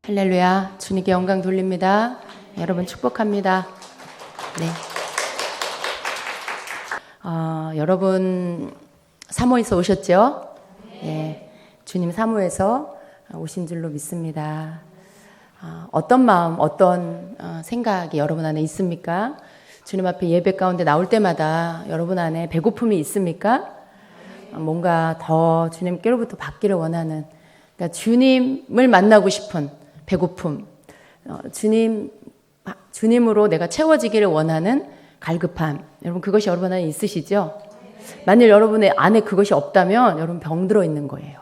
할렐루야, 주님께 영광 돌립니다. 여러분 축복합니다. 네. 여러분 사모에서 오셨죠? 네. 주님 사모에서 오신 줄로 믿습니다. 어떤 마음, 어떤 생각이 여러분 안에 있습니까? 주님 앞에 예배 가운데 나올 때마다 여러분 안에 배고픔이 있습니까? 뭔가 더 주님께로부터 받기를 원하는, 그러니까 주님을 만나고 싶은 배고픔, 주님으로 내가 채워지기를 원하는 갈급함, 여러분 그것이 여러분 안에 있으시죠? 만일 여러분의 안에 그것이 없다면 여러분 병들어 있는 거예요.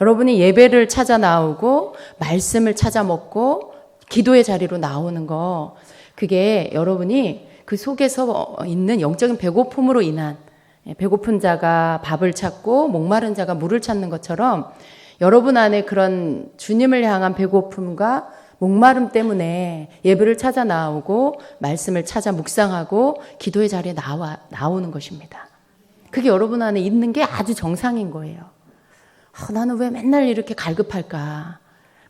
여러분이 예배를 찾아 나오고 말씀을 찾아 먹고 기도의 자리로 나오는 거, 그게 여러분이 그 속에서 있는 영적인 배고픔으로 인한, 배고픈 자가 밥을 찾고 목마른 자가 물을 찾는 것처럼 여러분 안에 그런 주님을 향한 배고픔과 목마름 때문에 예배를 찾아 나오고 말씀을 찾아 묵상하고 기도의 자리에 나오는 것입니다. 그게 여러분 안에 있는 게 아주 정상인 거예요. 나는 왜 맨날 이렇게 갈급할까?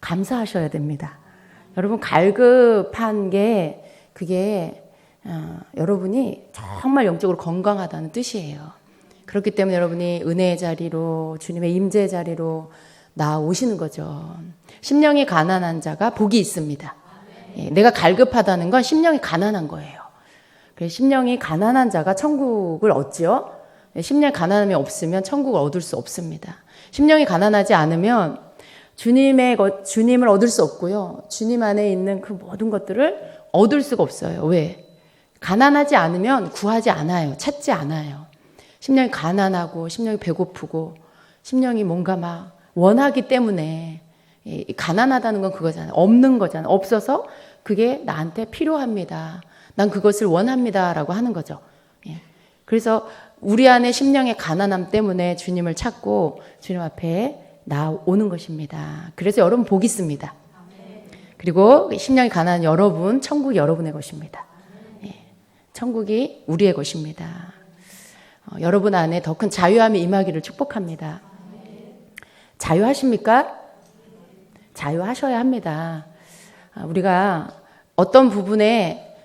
감사하셔야 됩니다. 여러분 갈급한 게 그게 여러분이 정말 영적으로 건강하다는 뜻이에요. 그렇기 때문에 여러분이 은혜의 자리로, 주님의 임재의 자리로 나오시는 거죠. 심령이 가난한 자가 복이 있습니다. 내가 갈급하다는 건 심령이 가난한 거예요. 그래서 심령이 가난한 자가 천국을 얻지요. 심령이 가난함이 없으면 천국을 얻을 수 없습니다. 심령이 가난하지 않으면 주님을 얻을 수 없고요. 주님 안에 있는 그 모든 것들을 얻을 수가 없어요. 왜? 가난하지 않으면 구하지 않아요. 찾지 않아요. 심령이 가난하고 심령이 배고프고 심령이 뭔가 막 원하기 때문에, 가난하다는 건 그거잖아요. 없는 거잖아요. 없어서 그게 나한테 필요합니다. 난 그것을 원합니다. 라고 하는 거죠. 그래서 우리 안에 심령의 가난함 때문에 주님을 찾고 주님 앞에 나오는 것입니다. 그래서 여러분 복 있습니다. 그리고 심령이 가난한 여러분, 천국이 여러분의 것입니다. 천국이 우리의 것입니다. 여러분 안에 더 큰 자유함이 임하기를 축복합니다. 자유하십니까? 자유하셔야 합니다. 우리가 어떤 부분에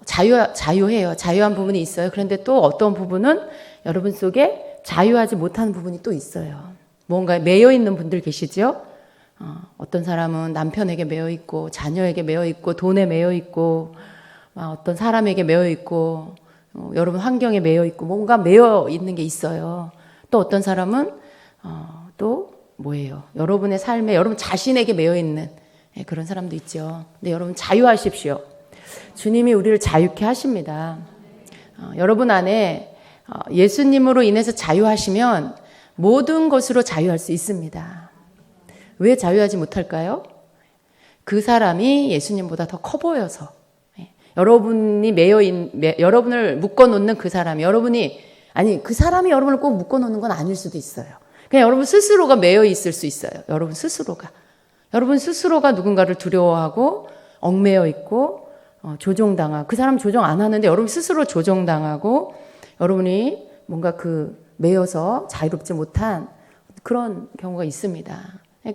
자유해요. 자유한 부분이 있어요. 그런데 또 어떤 부분은 여러분 속에 자유하지 못하는 부분이 또 있어요. 뭔가에 매여 있는 분들 계시죠? 어떤 사람은 남편에게 매여 있고, 자녀에게 매여 있고, 돈에 매여 있고, 어떤 사람에게 매여 있고, 여러분 환경에 매여 있고, 뭔가 매여 있는 게 있어요. 또 어떤 사람은 또 뭐예요? 여러분의 삶에 여러분 자신에게 매여 있는 그런 사람도 있죠. 근데 여러분 자유하십시오. 주님이 우리를 자유케 하십니다. 여러분 안에 예수님으로 인해서 자유하시면 모든 것으로 자유할 수 있습니다. 왜 자유하지 못할까요? 그 사람이 예수님보다 더 커 보여서. 여러분이 여러분을 묶어놓는 그 사람이 그 사람이 여러분을 꼭 묶어놓는 건 아닐 수도 있어요. 그냥 여러분 스스로가 매여 있을 수 있어요. 여러분 스스로가 누군가를 두려워하고 얽매여 있고 조종당하고, 그 사람 조종 안 하는데 여러분 스스로 조종당하고 여러분이 뭔가 매여서 자유롭지 못한 그런 경우가 있습니다.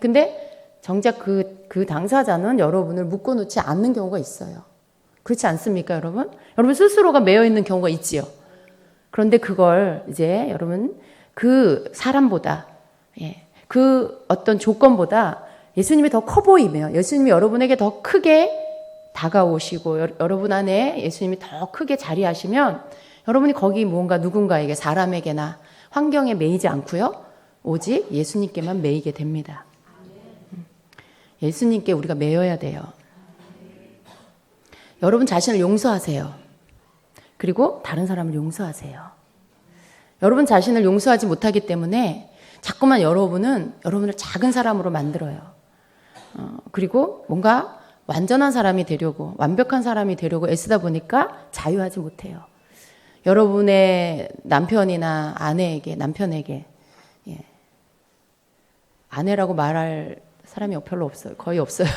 근데 정작 그 당사자는 여러분을 묶어놓지 않는 경우가 있어요. 그렇지 않습니까, 여러분? 여러분 스스로가 매여 있는 경우가 있지요. 그런데 그걸 이제 여러분 그 사람보다, 그 어떤 조건보다 예수님이 더 커 보이며, 예수님이 여러분에게 더 크게 다가오시고 여러분 안에 예수님이 더 크게 자리하시면 여러분이 거기 뭔가 누군가에게, 사람에게나 환경에 매이지 않고요, 오직 예수님께만 매이게 됩니다. 예수님께 우리가 매여야 돼요. 여러분 자신을 용서하세요. 그리고 다른 사람을 용서하세요. 여러분 자신을 용서하지 못하기 때문에 자꾸만 여러분을 작은 사람으로 만들어요. 그리고 뭔가 완전한 사람이 되려고, 완벽한 사람이 되려고 애쓰다 보니까 자유하지 못해요. 여러분의 남편이나 남편에게, 아내라고 말할 사람이 별로 없어요. 거의 없어요.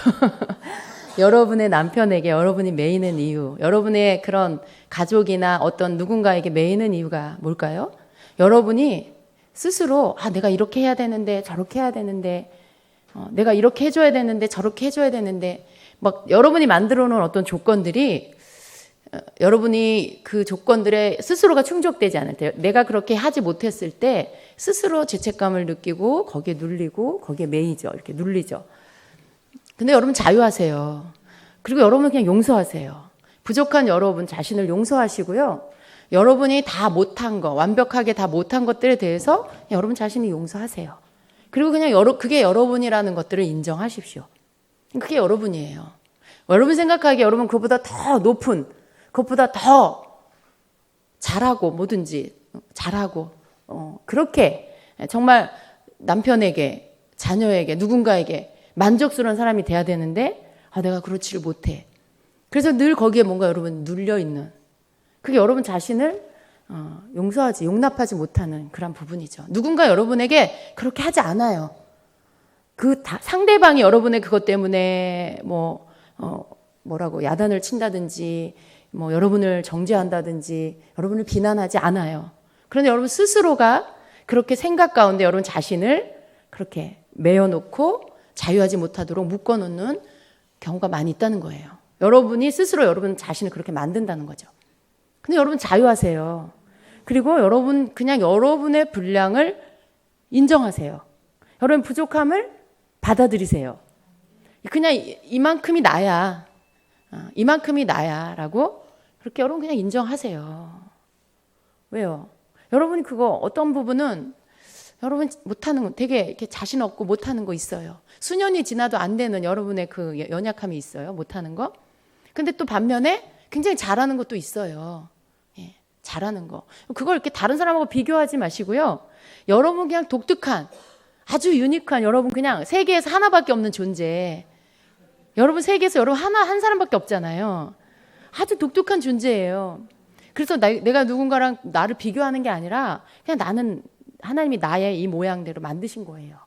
여러분의 남편에게 여러분이 매이는 이유, 여러분의 그런 가족이나 어떤 누군가에게 매이는 이유가 뭘까요? 여러분이 스스로 내가 이렇게 해야 되는데 저렇게 해야 되는데 내가 이렇게 해줘야 되는데 저렇게 해줘야 되는데 막 여러분이 만들어 놓은 어떤 조건들이 여러분이 그 조건들에 스스로가 충족되지 않을 때, 내가 그렇게 하지 못했을 때 스스로 죄책감을 느끼고 거기에 눌리고 거기에 매이죠. 이렇게 눌리죠. 근데 여러분 자유하세요. 그리고 여러분 그냥 용서하세요. 부족한 여러분 자신을 용서하시고요. 여러분이 다 못한 거, 완벽하게 다 못한 것들에 대해서 여러분 자신이 용서하세요. 그리고 그냥 그게 여러분이라는 것들을 인정하십시오. 그게 여러분이에요. 여러분 생각하기에 여러분 그것보다 더 높은, 그것보다 더 잘하고 뭐든지 잘하고 그렇게 정말 남편에게, 자녀에게, 누군가에게 만족스러운 사람이 돼야 되는데 내가 그렇지를 못해. 그래서 늘 거기에 뭔가 여러분 눌려있는, 그게 여러분 자신을 용납하지 못하는 그런 부분이죠. 누군가 여러분에게 그렇게 하지 않아요. 상대방이 여러분의 그것 때문에 뭐라고 야단을 친다든지 여러분을 정죄한다든지 여러분을 비난하지 않아요. 그런데 여러분 스스로가 그렇게 생각 가운데 여러분 자신을 그렇게 매어놓고 자유하지 못하도록 묶어놓는 경우가 많이 있다는 거예요. 여러분이 스스로 여러분 자신을 그렇게 만든다는 거죠. 근데 여러분 자유하세요. 그리고 여러분 그냥 여러분의 분량을 인정하세요. 여러분 부족함을 받아들이세요. 그냥 이만큼이 나야. 이만큼이 나야 라고 그렇게 여러분 그냥 인정하세요. 왜요? 여러분이 그거 어떤 부분은 여러분 못하는 거, 되게 이렇게 자신 없고 못하는 거 있어요. 수년이 지나도 안 되는 여러분의 그 연약함이 있어요. 못하는 거. 근데 또 반면에 굉장히 잘하는 것도 있어요. 예, 잘하는 거. 그걸 이렇게 다른 사람하고 비교하지 마시고요. 여러분 그냥 독특한, 아주 유니크한, 여러분 그냥 세계에서 하나밖에 없는 존재. 여러분 세계에서 여러분 한 사람밖에 없잖아요. 아주 독특한 존재예요. 그래서 내가 누군가랑 나를 비교하는 게 아니라 그냥 나는 하나님이 나의 이 모양대로 만드신 거예요.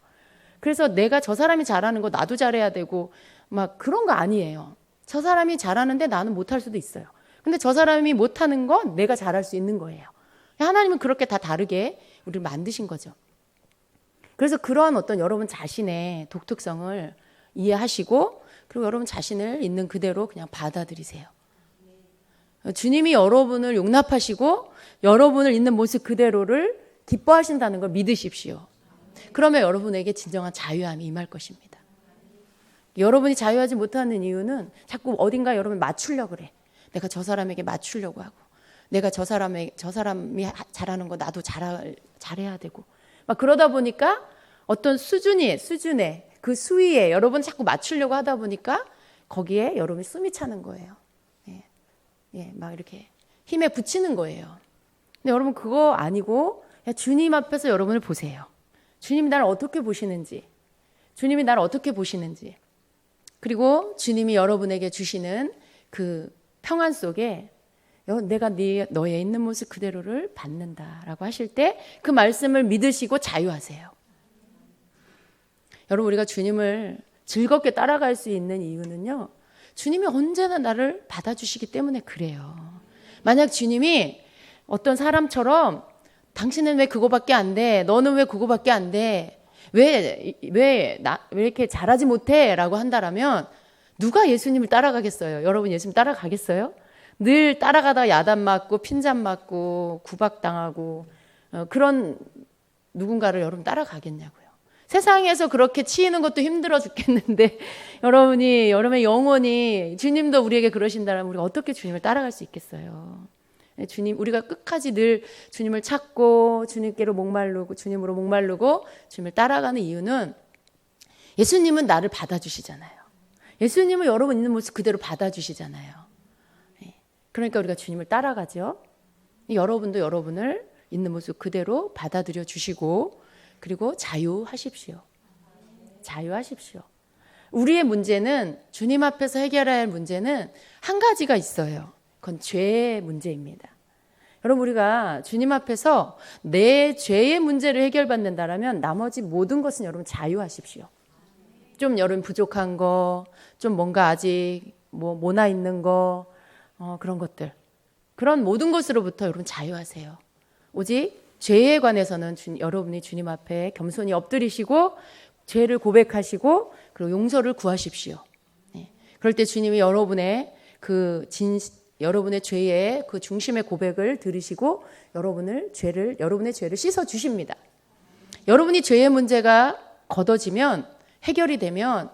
그래서 내가 저 사람이 잘하는 거 나도 잘해야 되고 막 그런 거 아니에요. 저 사람이 잘하는데 나는 못할 수도 있어요. 근데 저 사람이 못하는 건 내가 잘할 수 있는 거예요. 하나님은 그렇게 다 다르게 우리를 만드신 거죠. 그래서 그러한 어떤 여러분 자신의 독특성을 이해하시고 그리고 여러분 자신을 있는 그대로 그냥 받아들이세요. 주님이 여러분을 용납하시고 여러분을 있는 모습 그대로를 기뻐하신다는 걸 믿으십시오. 그러면 여러분에게 진정한 자유함이 임할 것입니다. 여러분이 자유하지 못하는 이유는 자꾸 어딘가 여러분 맞추려고 그래. 내가 저 사람에게 맞추려고 하고 내가 저 사람이 잘하는 거 나도 잘해야 되고 막 그러다 보니까 어떤 수준의 그 수위에 여러분 자꾸 맞추려고 하다 보니까 거기에 여러분이 숨이 차는 거예요. 막 이렇게 힘에 붙이는 거예요. 근데 여러분 그거 아니고 주님 앞에서 여러분을 보세요. 주님이 나를 어떻게 보시는지, 주님이 나를 어떻게 보시는지, 그리고 주님이 여러분에게 주시는 그 평안 속에 내가 너의 있는 모습 그대로를 받는다라고 하실 때 그 말씀을 믿으시고 자유하세요. 여러분 우리가 주님을 즐겁게 따라갈 수 있는 이유는요. 주님이 언제나 나를 받아주시기 때문에 그래요. 만약 주님이 어떤 사람처럼 당신은 왜 그거밖에 안 돼? 너는 왜 그거밖에 안 돼? 왜 이렇게 잘하지 못해? 라고 한다라면 누가 예수님을 따라가겠어요? 여러분 예수님 따라가겠어요? 늘 따라가다가 야단 맞고 핀잔 맞고 구박당하고 그런 누군가를 여러분 따라가겠냐고요. 세상에서 그렇게 치이는 것도 힘들어 죽겠는데 여러분의 영혼이 주님도 우리에게 그러신다면 우리가 어떻게 주님을 따라갈 수 있겠어요? 주님, 우리가 끝까지 늘 주님을 찾고 주님께로 목마르고 주님으로 목마르고 주님을 따라가는 이유는 예수님은 나를 받아주시잖아요. 예수님은 여러분 있는 모습 그대로 받아주시잖아요. 그러니까 우리가 주님을 따라가죠. 여러분도 여러분을 있는 모습 그대로 받아들여 주시고 그리고 자유하십시오. 자유하십시오. 우리의 문제는 주님 앞에서 해결해야 할 문제는 한 가지가 있어요. 그건 죄의 문제입니다. 여러분 우리가 주님 앞에서 내 죄의 문제를 해결받는다라면 나머지 모든 것은 여러분 자유하십시오. 좀 여러분 부족한 거, 좀 뭔가 아직 모나 있는 거, 그런 것들, 그런 모든 것으로부터 여러분 자유하세요. 오직 죄에 관해서는 여러분이 주님 앞에 겸손히 엎드리시고 죄를 고백하시고 그리고 용서를 구하십시오. 네. 그럴 때 주님이 여러분의 여러분의 죄의 그 중심의 고백을 들으시고 여러분의 죄를 씻어 주십니다. 여러분이 죄의 문제가 걷어지면, 해결이 되면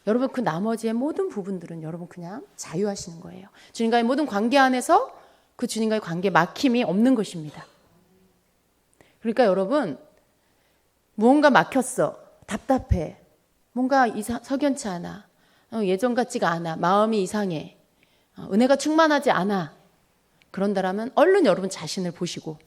여러분 그 나머지의 모든 부분들은 여러분 그냥 자유하시는 거예요. 주님과의 모든 관계 안에서 그 주님과의 관계 막힘이 없는 것입니다. 그러니까 여러분 무언가 막혔어. 답답해. 뭔가 석연치 않아. 예전 같지가 않아. 마음이 이상해. 은혜가 충만하지 않아. 그런다라면 얼른 여러분 자신을 보시고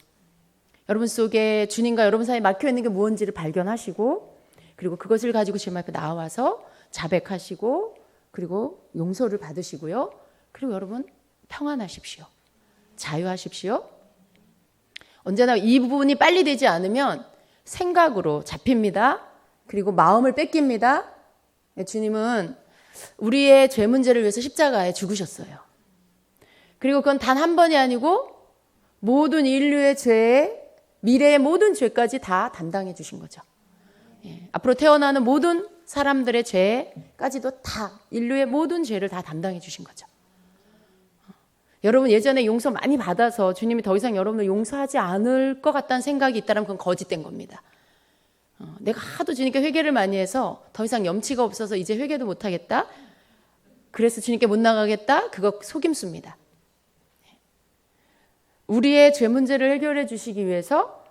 여러분 속에 주님과 여러분 사이에 막혀있는 게 무엇인지를 발견하시고 그리고 그것을 가지고 주님 앞에 나와서 자백하시고 그리고 용서를 받으시고요. 그리고 여러분 평안하십시오. 자유하십시오. 언제나 이 부분이 빨리 되지 않으면 생각으로 잡힙니다. 그리고 마음을 뺏깁니다. 주님은 우리의 죄 문제를 위해서 십자가에 죽으셨어요. 그리고 그건 단 한 번이 아니고 모든 인류의 죄, 미래의 모든 죄까지 다 담당해 주신 거죠. 앞으로 태어나는 모든 사람들의 죄까지도 다 인류의 모든 죄를 다 담당해 주신 거죠. 여러분 예전에 용서 많이 받아서 주님이 더 이상 여러분을 용서하지 않을 것 같다는 생각이 있다면 그건 거짓된 겁니다. 내가 하도 주님께 회개를 많이 해서 더 이상 염치가 없어서 이제 회개도 못하겠다. 그래서 주님께 못 나가겠다. 그거 속임수입니다. 우리의 죄 문제를 해결해 주시기 위해서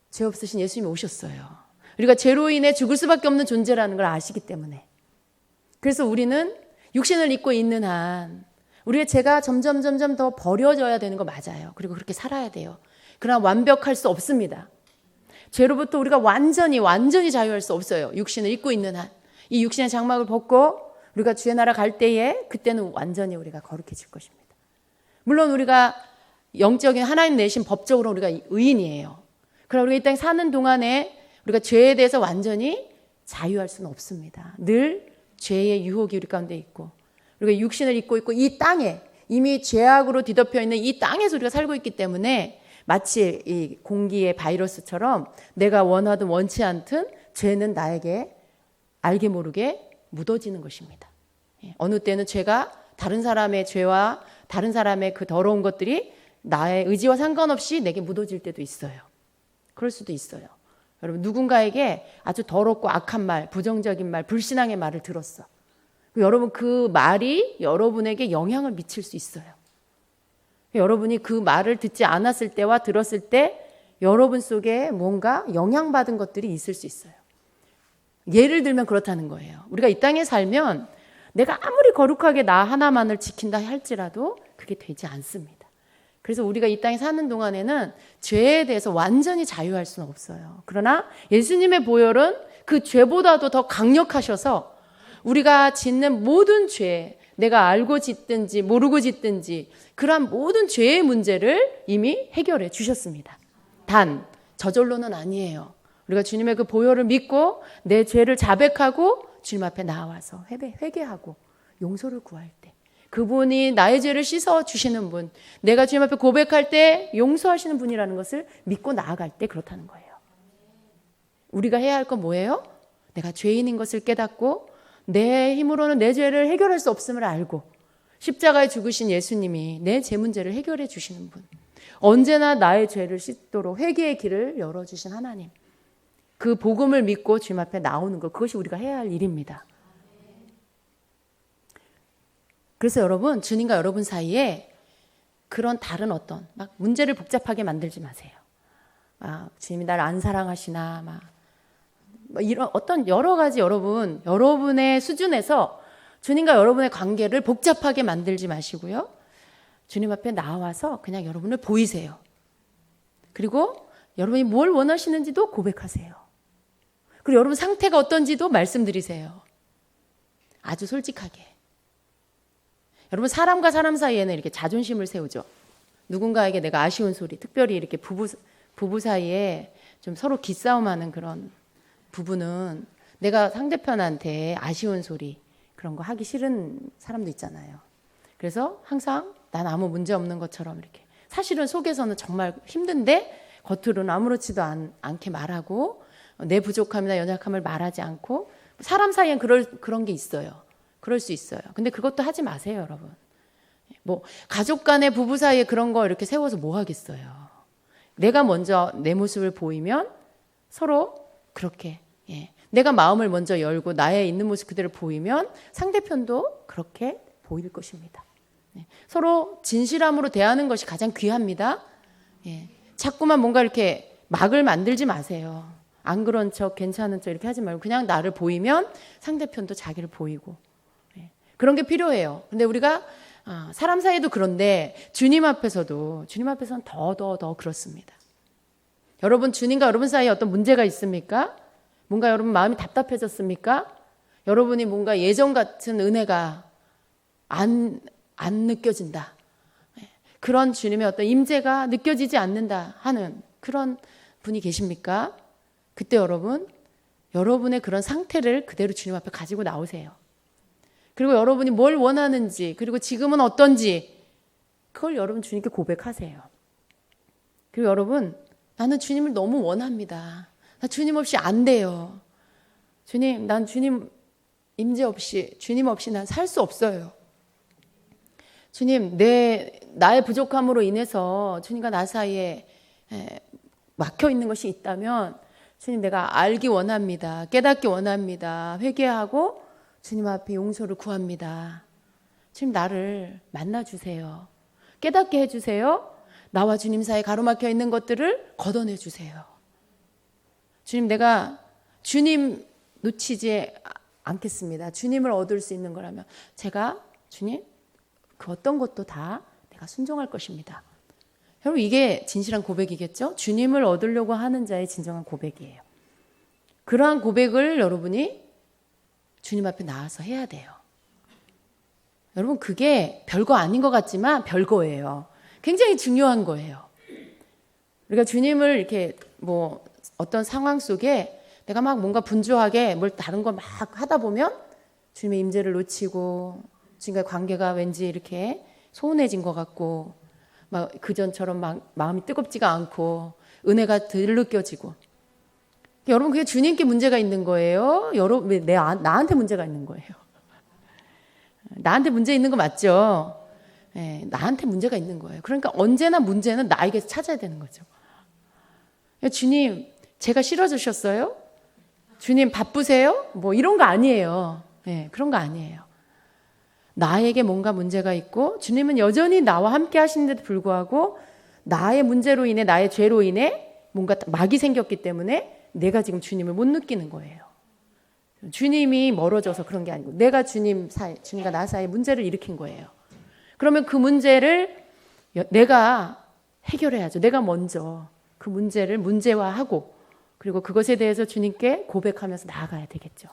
죄 없으신 예수님이 오셨어요. 우리가 죄로 인해 죽을 수밖에 없는 존재라는 걸 아시기 때문에. 그래서 우리는 육신을 입고 있는 한 우리의 죄가 점점 더 버려져야 되는 거 맞아요. 그리고 그렇게 살아야 돼요. 그러나 완벽할 수 없습니다. 죄로부터 우리가 완전히 자유할 수 없어요. 육신을 입고 있는 한. 이 육신의 장막을 벗고 우리가 주의 나라 갈 때에 그때는 완전히 우리가 거룩해질 것입니다. 물론 우리가 영적인 하나님 내신 법적으로 우리가 의인이에요. 그러나 우리가 이 땅에 사는 동안에 우리가 죄에 대해서 완전히 자유할 수는 없습니다. 늘 죄의 유혹이 우리 가운데 있고 우리가 육신을 입고 있고 이 땅에 이미 죄악으로 뒤덮여 있는 이 땅에서 우리가 살고 있기 때문에 마치 이 공기의 바이러스처럼 내가 원하든 원치 않든 죄는 나에게 알게 모르게 묻어지는 것입니다. 어느 때는 죄가 다른 사람의 죄와 다른 사람의 그 더러운 것들이 나의 의지와 상관없이 내게 묻어질 때도 있어요. 그럴 수도 있어요. 여러분 누군가에게 아주 더럽고 악한 말, 부정적인 말, 불신앙의 말을 들었어. 여러분 그 말이 여러분에게 영향을 미칠 수 있어요. 여러분이 그 말을 듣지 않았을 때와 들었을 때 여러분 속에 뭔가 영향받은 것들이 있을 수 있어요. 예를 들면 그렇다는 거예요. 우리가 이 땅에 살면 내가 아무리 거룩하게 나 하나만을 지킨다 할지라도 그게 되지 않습니다. 그래서 우리가 이 땅에 사는 동안에는 죄에 대해서 완전히 자유할 수는 없어요. 그러나 예수님의 보혈은 그 죄보다도 더 강력하셔서 우리가 짓는 모든 죄, 내가 알고 짓든지 모르고 짓든지 그러한 모든 죄의 문제를 이미 해결해 주셨습니다. 단 저절로는 아니에요. 우리가 주님의 그 보혈을 믿고 내 죄를 자백하고 주님 앞에 나와서 회개하고 용서를 구할 때 그분이 나의 죄를 씻어 주시는 분, 내가 주님 앞에 고백할 때 용서하시는 분이라는 것을 믿고 나아갈 때 그렇다는 거예요. 우리가 해야 할 건 뭐예요? 내가 죄인인 것을 깨닫고 내 힘으로는 내 죄를 해결할 수 없음을 알고 십자가에 죽으신 예수님이 내 죄 문제를 해결해 주시는 분, 언제나 나의 죄를 씻도록 회개의 길을 열어주신 하나님, 그 복음을 믿고 주님 앞에 나오는 것, 그것이 우리가 해야 할 일입니다. 그래서 여러분, 주님과 여러분 사이에 그런 다른 어떤 막 문제를 복잡하게 만들지 마세요. 주님이 나를 안 사랑하시나 이런 어떤 여러 가지 여러분의 수준에서 주님과 여러분의 관계를 복잡하게 만들지 마시고요. 주님 앞에 나와서 그냥 여러분을 보이세요. 그리고 여러분이 뭘 원하시는지도 고백하세요. 그리고 여러분 상태가 어떤지도 말씀드리세요. 아주 솔직하게. 여러분 사람과 사람 사이에는 이렇게 자존심을 세우죠. 누군가에게 내가 아쉬운 소리, 특별히 이렇게 부부 사이에 좀 서로 기싸움하는 그런 부부는 내가 상대편한테 아쉬운 소리 그런 거 하기 싫은 사람도 있잖아요. 그래서 항상 난 아무 문제 없는 것처럼 이렇게 사실은 속에서는 정말 힘든데 겉으로는 아무렇지도 않게 말하고 내 부족함이나 연약함을 말하지 않고 사람 사이엔 그런 게 있어요. 그럴 수 있어요. 근데 그것도 하지 마세요, 여러분. 뭐 가족 간에 부부 사이에 그런 거 이렇게 세워서 뭐 하겠어요. 내가 먼저 내 모습을 보이면 서로 그렇게 내가 마음을 먼저 열고 나의 있는 모습 그대로 보이면 상대편도 그렇게 보일 것입니다. 서로 진실함으로 대하는 것이 가장 귀합니다. 자꾸만 뭔가 이렇게 막을 만들지 마세요. 안 그런 척 괜찮은 척 이렇게 하지 말고 그냥 나를 보이면 상대편도 자기를 보이고 그런 게 필요해요. 근데 우리가 사람 사이에도 그런데 주님 앞에서는 더 그렇습니다. 여러분 주님과 여러분 사이에 어떤 문제가 있습니까? 뭔가 여러분 마음이 답답해졌습니까? 여러분이 뭔가 예전 같은 은혜가 안 느껴진다. 그런 주님의 어떤 임재가 느껴지지 않는다 하는 그런 분이 계십니까? 그때 여러분의 그런 상태를 그대로 주님 앞에 가지고 나오세요. 그리고 여러분이 뭘 원하는지 그리고 지금은 어떤지 그걸 여러분 주님께 고백하세요. 그리고 여러분 나는 주님을 너무 원합니다. 나 주님 없이 안 돼요. 주님, 난 주님 임재 없이 주님 없이 난 살 수 없어요. 주님, 나의 부족함으로 인해서 주님과 나 사이에 막혀 있는 것이 있다면 주님 내가 알기 원합니다. 깨닫기 원합니다. 회개하고 주님 앞에 용서를 구합니다. 주님 나를 만나주세요. 깨닫게 해주세요. 나와 주님 사이에 가로막혀 있는 것들을 걷어내 주세요. 주님 내가 주님 놓치지 않겠습니다. 주님을 얻을 수 있는 거라면 제가 주님 그 어떤 것도 다 내가 순종할 것입니다. 여러분 이게 진실한 고백이겠죠? 주님을 얻으려고 하는 자의 진정한 고백이에요. 그러한 고백을 여러분이 주님 앞에 나와서 해야 돼요. 여러분 그게 별거 아닌 것 같지만 별거예요. 굉장히 중요한 거예요. 우리가 주님을 이렇게 뭐 어떤 상황 속에 내가 막 뭔가 분주하게 뭘 다른 걸 막 하다 보면 주님의 임재를 놓치고 주님과의 관계가 왠지 이렇게 소원해진 것 같고 막 그전처럼 막 마음이 뜨겁지가 않고 은혜가 덜 느껴지고 여러분 그게 주님께 문제가 있는 거예요? 여러분 나한테 문제가 있는 거예요? 나한테 문제 있는 거 맞죠? 나한테 문제가 있는 거예요. 그러니까 언제나 문제는 나에게 찾아야 되는 거죠. 주님 제가 싫어지셨어요? 주님 바쁘세요? 뭐 이런 거 아니에요. 그런 거 아니에요. 나에게 뭔가 문제가 있고 주님은 여전히 나와 함께 하시는데도 불구하고 나의 문제로 인해 나의 죄로 인해 뭔가 막이 생겼기 때문에 내가 지금 주님을 못 느끼는 거예요. 주님이 멀어져서 그런 게 아니고 내가 주님과 나 사이에 문제를 일으킨 거예요. 그러면 그 문제를 내가 해결해야죠. 내가 먼저 그 문제를 문제화하고 그리고 그것에 대해서 주님께 고백하면서 나아가야 되겠죠.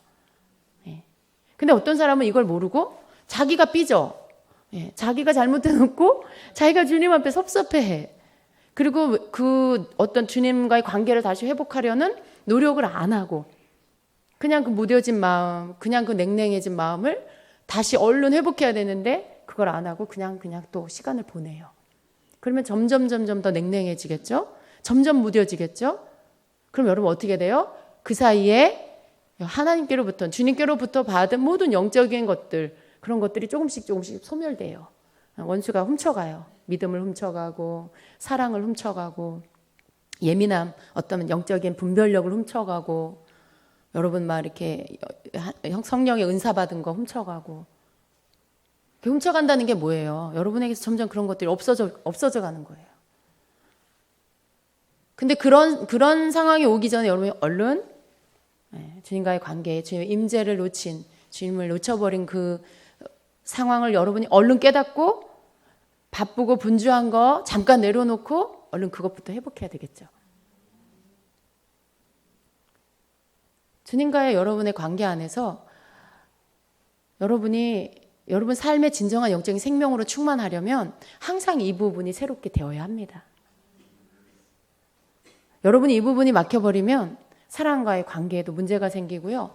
근데 어떤 사람은 이걸 모르고 자기가 삐져. 자기가 잘못해놓고 자기가 주님 앞에 섭섭해해. 그리고 그 어떤 주님과의 관계를 다시 회복하려는 노력을 안 하고 그냥 그 무뎌진 마음, 그냥 그 냉랭해진 마음을 다시 얼른 회복해야 되는데 그걸 안 하고 그냥 또 시간을 보내요. 그러면 점점 더 냉랭해지겠죠? 점점 무뎌지겠죠? 그럼 여러분 어떻게 돼요? 그 사이에 하나님께로부터 주님께로부터 받은 모든 영적인 것들 그런 것들이 조금씩 소멸돼요. 원수가 훔쳐가요. 믿음을 훔쳐가고 사랑을 훔쳐가고 예민함 어떤 영적인 분별력을 훔쳐가고 여러분 막 이렇게 성령의 은사 받은 거 훔쳐가고 훔쳐간다는 게 뭐예요? 여러분에게서 점점 그런 것들이 없어져 가는 거예요. 근데 그런 상황이 오기 전에 여러분이 얼른 주님과의 관계, 주님의 임재를 놓친 주님을 놓쳐버린 그 상황을 여러분이 얼른 깨닫고 바쁘고 분주한 거 잠깐 내려놓고 얼른 그것부터 회복해야 되겠죠. 주님과의 여러분의 관계 안에서 여러분 삶의 진정한 영적인 생명으로 충만하려면 항상 이 부분이 새롭게 되어야 합니다. 여러분이 이 부분이 막혀버리면 사람과의 관계에도 문제가 생기고요.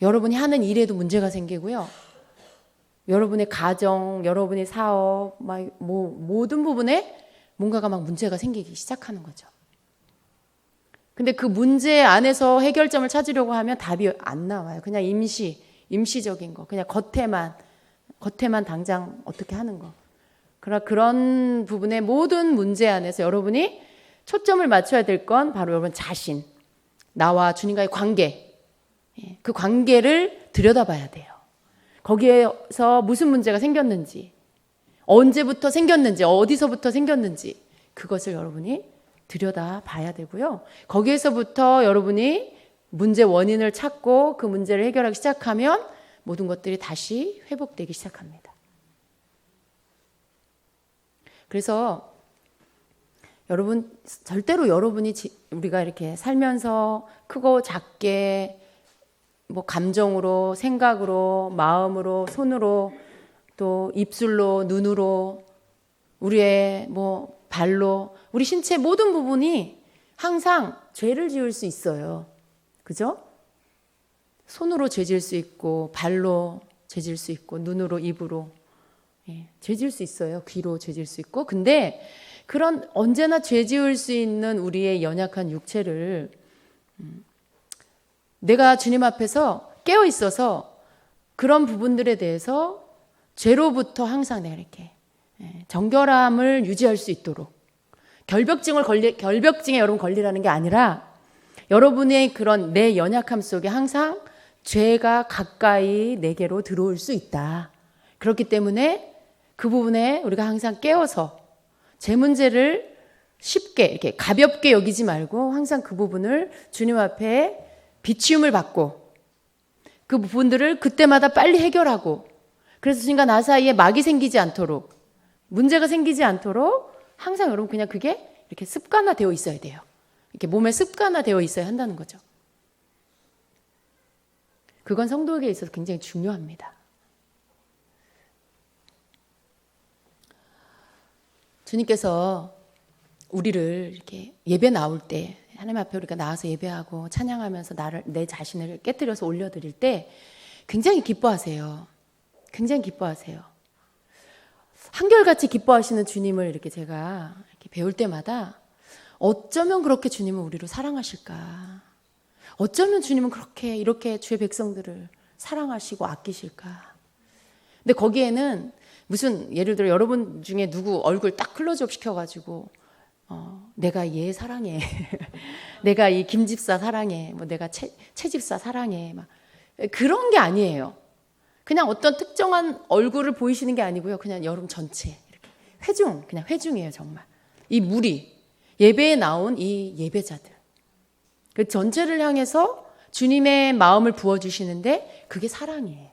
여러분이 하는 일에도 문제가 생기고요. 여러분의 가정, 여러분의 사업, 모든 부분에 뭔가가 막 문제가 생기기 시작하는 거죠. 근데 그 문제 안에서 해결점을 찾으려고 하면 답이 안 나와요. 그냥 임시적인 거. 그냥 겉에만 당장 어떻게 하는 거. 그러나 그런 부분의 모든 문제 안에서 여러분이 초점을 맞춰야 될 건 바로 여러분 자신, 나와 주님과의 관계, 그 관계를 들여다봐야 돼요. 거기에서 무슨 문제가 생겼는지, 언제부터 생겼는지, 어디서부터 생겼는지 그것을 여러분이 들여다봐야 되고요. 거기에서부터 여러분이 문제 원인을 찾고 그 문제를 해결하기 시작하면 모든 것들이 다시 회복되기 시작합니다. 그래서 여러분 절대로 여러분이 우리가 이렇게 살면서 크고 작게 뭐 감정으로, 생각으로, 마음으로, 손으로, 또 입술로, 눈으로, 우리의 뭐 발로, 우리 신체 모든 부분이 항상 죄를 지을 수 있어요. 그죠? 손으로 죄 지을 수 있고, 발로 죄 지을 수 있고, 눈으로, 입으로 죄 지을 수 있어요. 귀로 죄 지을 수 있고. 근데 그런 언제나 죄 지을 수 있는 우리의 연약한 육체를 내가 주님 앞에서 깨어 있어서 그런 부분들에 대해서 죄로부터 항상 내가 이렇게 정결함을 유지할 수 있도록 결벽증에 여러분 걸리라는 게 아니라 여러분의 그런 내 연약함 속에 항상 죄가 가까이 내게로 들어올 수 있다. 그렇기 때문에 그 부분에 우리가 항상 깨어서 제 문제를 쉽게 이렇게 가볍게 여기지 말고 항상 그 부분을 주님 앞에 비치움을 받고 그 부분들을 그때마다 빨리 해결하고 그래서 주님과 나 사이에 막이 생기지 않도록 문제가 생기지 않도록 항상 여러분 그냥 그게 이렇게 습관화되어 있어야 돼요. 이렇게 몸에 습관화되어 있어야 한다는 거죠. 그건 성도에게 있어서 굉장히 중요합니다. 주님께서 우리를 이렇게 예배 나올 때 하나님 앞에 우리가 나와서 예배하고 찬양하면서 내 자신을 깨뜨려서 올려드릴 때 굉장히 기뻐하세요. 굉장히 기뻐하세요. 한결같이 기뻐하시는 주님을 이렇게 제가 이렇게 배울 때마다 어쩌면 그렇게 주님은 우리를 사랑하실까? 어쩌면 주님은 이렇게 주의 백성들을 사랑하시고 아끼실까? 근데 거기에는 무슨 예를 들어 여러분 중에 누구 얼굴 딱 클로즈업 시켜가지고 내가 얘 사랑해, 내가 이 김집사 사랑해, 뭐 내가 채집사 사랑해, 막 그런 게 아니에요. 그냥 어떤 특정한 얼굴을 보이시는 게 아니고요. 그냥 여러분 전체 이렇게 그냥 회중이에요 정말. 이 무리 예배에 나온 이 예배자들 그 전체를 향해서 주님의 마음을 부어주시는데 그게 사랑이에요.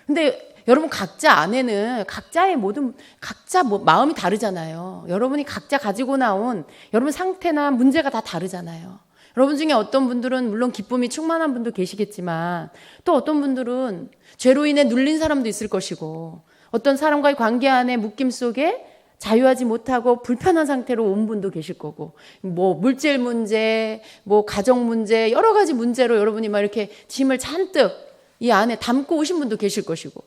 근데 여러분 각자 안에는 각자 마음이 다르잖아요. 여러분이 각자 가지고 나온 여러분 상태나 문제가 다 다르잖아요. 여러분 중에 어떤 분들은 물론 기쁨이 충만한 분도 계시겠지만 또 어떤 분들은 죄로 인해 눌린 사람도 있을 것이고 어떤 사람과의 관계 안에 묶임 속에 자유하지 못하고 불편한 상태로 온 분도 계실 거고 뭐 물질 문제, 뭐 가정 문제 여러 가지 문제로 여러분이 막 이렇게 짐을 잔뜩 이 안에 담고 오신 분도 계실 것이고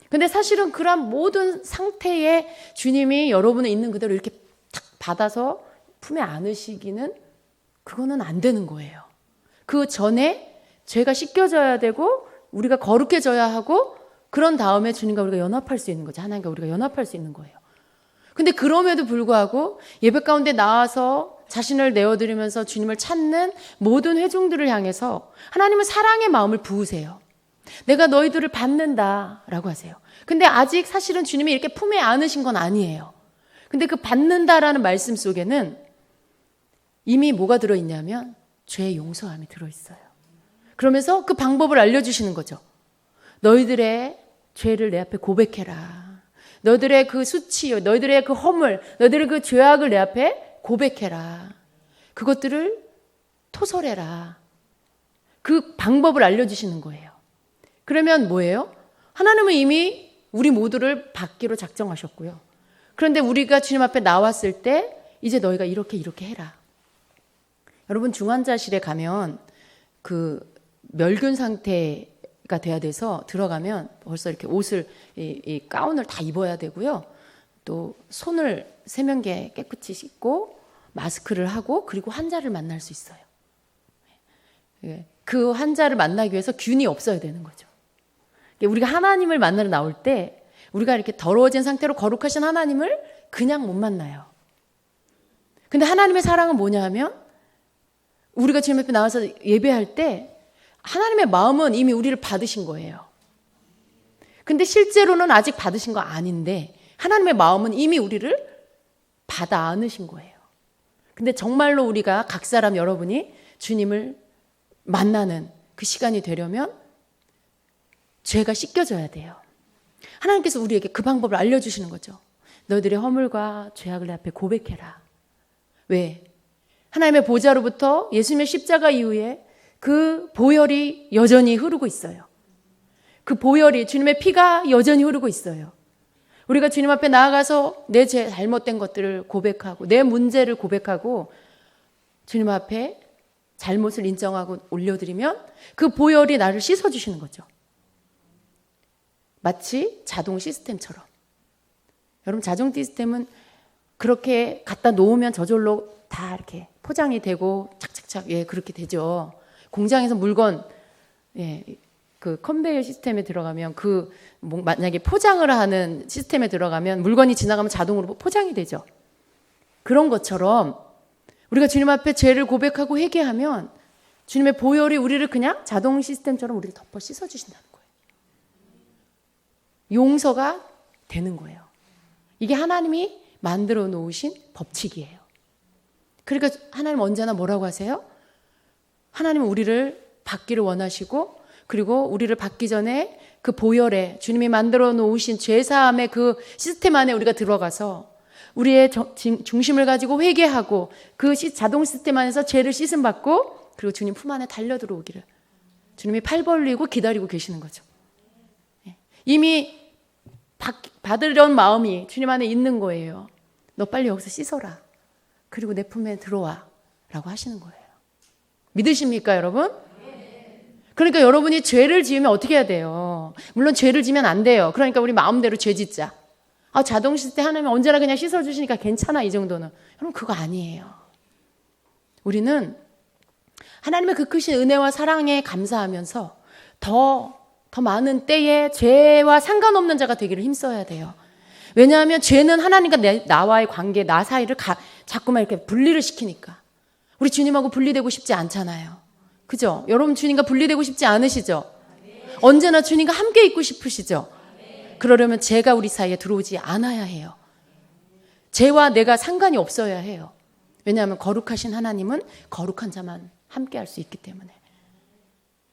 근데 사실은 그런 모든 상태에 주님이 여러분을 있는 그대로 이렇게 탁 받아서 품에 안으시기는 그거는 안 되는 거예요. 그 전에 죄가 씻겨져야 되고 우리가 거룩해져야 하고 그런 다음에 주님과 우리가 연합할 수 있는 거죠. 하나님과 우리가 연합할 수 있는 거예요. 근데 그럼에도 불구하고 예배 가운데 나와서 자신을 내어드리면서 주님을 찾는 모든 회중들을 향해서 하나님은 사랑의 마음을 부으세요. 내가 너희들을 받는다라고 하세요. 근데 아직 사실은 주님이 이렇게 품에 안으신 건 아니에요. 근데 그 받는다라는 말씀 속에는 이미 뭐가 들어있냐면 죄의 용서함이 들어있어요. 그러면서 그 방법을 알려주시는 거죠. 너희들의 죄를 내 앞에 고백해라. 너희들의 그 수치, 너희들의 그 허물, 너희들의 그 죄악을 내 앞에 고백해라. 그것들을 토설해라. 그 방법을 알려주시는 거예요. 그러면 뭐예요? 하나님은 이미 우리 모두를 받기로 작정하셨고요. 그런데 우리가 주님 앞에 나왔을 때 이제 너희가 이렇게 해라. 여러분 중환자실에 가면 그 멸균 상태가 돼야 돼서 들어가면 벌써 이렇게 옷을 이 가운을 다 입어야 되고요. 또 손을 세면기에 깨끗이 씻고 마스크를 하고 그리고 환자를 만날 수 있어요. 그 환자를 만나기 위해서 균이 없어야 되는 거죠. 우리가 하나님을 만나러 나올 때 우리가 이렇게 더러워진 상태로 거룩하신 하나님을 그냥 못 만나요. 근데 하나님의 사랑은 뭐냐 하면 우리가 주님 앞에 나와서 예배할 때 하나님의 마음은 이미 우리를 받으신 거예요. 근데 실제로는 아직 받으신 거 아닌데 하나님의 마음은 이미 우리를 받아 안으신 거예요. 근데 정말로 우리가 각 사람 여러분이 주님을 만나는 그 시간이 되려면 죄가 씻겨져야 돼요. 하나님께서 우리에게 그 방법을 알려주시는 거죠. 너희들의 허물과 죄악을 내 앞에 고백해라. 왜? 하나님의 보좌로부터 예수님의 십자가 이후에 그 보혈이 여전히 흐르고 있어요. 그 보혈이 주님의 피가 여전히 흐르고 있어요. 우리가 주님 앞에 나아가서 내 죄 잘못된 것들을 고백하고 내 문제를 고백하고 주님 앞에 잘못을 인정하고 올려드리면 그 보혈이 나를 씻어주시는 거죠. 마치 자동 시스템처럼. 여러분 자동 시스템은 그렇게 갖다 놓으면 저절로 다 이렇게 포장이 되고 착착착 그렇게 되죠. 공장에서 물건 그 컨베이어 시스템에 들어가면 만약에 포장을 하는 시스템에 들어가면 물건이 지나가면 자동으로 포장이 되죠. 그런 것처럼 우리가 주님 앞에 죄를 고백하고 회개하면 주님의 보혈이 우리를 그냥 자동 시스템처럼 우리를 덮어 씻어주신다는 거예요. 용서가 되는 거예요. 이게 하나님이 만들어 놓으신 법칙이에요. 그러니까 하나님 언제나 뭐라고 하세요? 하나님은 우리를 받기를 원하시고 그리고 우리를 받기 전에 그 보혈에 주님이 만들어 놓으신 죄사함의 그 시스템 안에 우리가 들어가서 우리의 중심을 가지고 회개하고 그 자동 시스템 안에서 죄를 씻음받고 그리고 주님 품 안에 달려들어오기를 주님이 팔 벌리고 기다리고 계시는 거죠. 이미 받으려는 마음이 주님 안에 있는 거예요. 너 빨리 여기서 씻어라. 그리고 내 품에 들어와 라고 하시는 거예요. 믿으십니까 여러분? 그러니까 여러분이 죄를 지으면 어떻게 해야 돼요? 물론 죄를 지면 안 돼요. 그러니까 우리 마음대로 죄 짓자. 자동 시스템 하나님 언제나 그냥 씻어주시니까 괜찮아 이 정도는. 여러분 그거 아니에요. 우리는 하나님의 그 크신 은혜와 사랑에 감사하면서 더 많은 때에 죄와 상관없는 자가 되기를 힘써야 돼요. 왜냐하면 죄는 하나님과 나와의 관계, 나 사이를 자꾸만 이렇게 분리를 시키니까. 우리 주님하고 분리되고 싶지 않잖아요. 그죠? 여러분 주님과 분리되고 싶지 않으시죠? 언제나 주님과 함께 있고 싶으시죠? 그러려면 죄가 우리 사이에 들어오지 않아야 해요. 죄와 내가 상관이 없어야 해요. 왜냐하면 거룩하신 하나님은 거룩한 자만 함께 할 수 있기 때문에.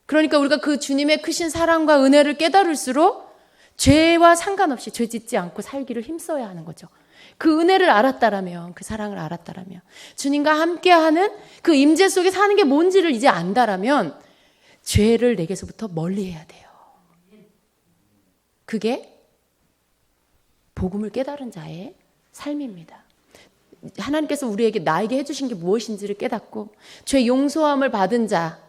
그러니까 우리가 그 주님의 크신 사랑과 은혜를 깨달을수록 죄와 상관없이 죄 짓지 않고 살기를 힘써야 하는 거죠. 그 은혜를 알았다라면, 그 사랑을 알았다라면, 주님과 함께하는 그 임재 속에 사는 게 뭔지를 이제 안다라면 죄를 내게서부터 멀리해야 돼요. 그게 복음을 깨달은 자의 삶입니다. 하나님께서 나에게 해주신 게 무엇인지를 깨닫고 죄 용서함을 받은 자,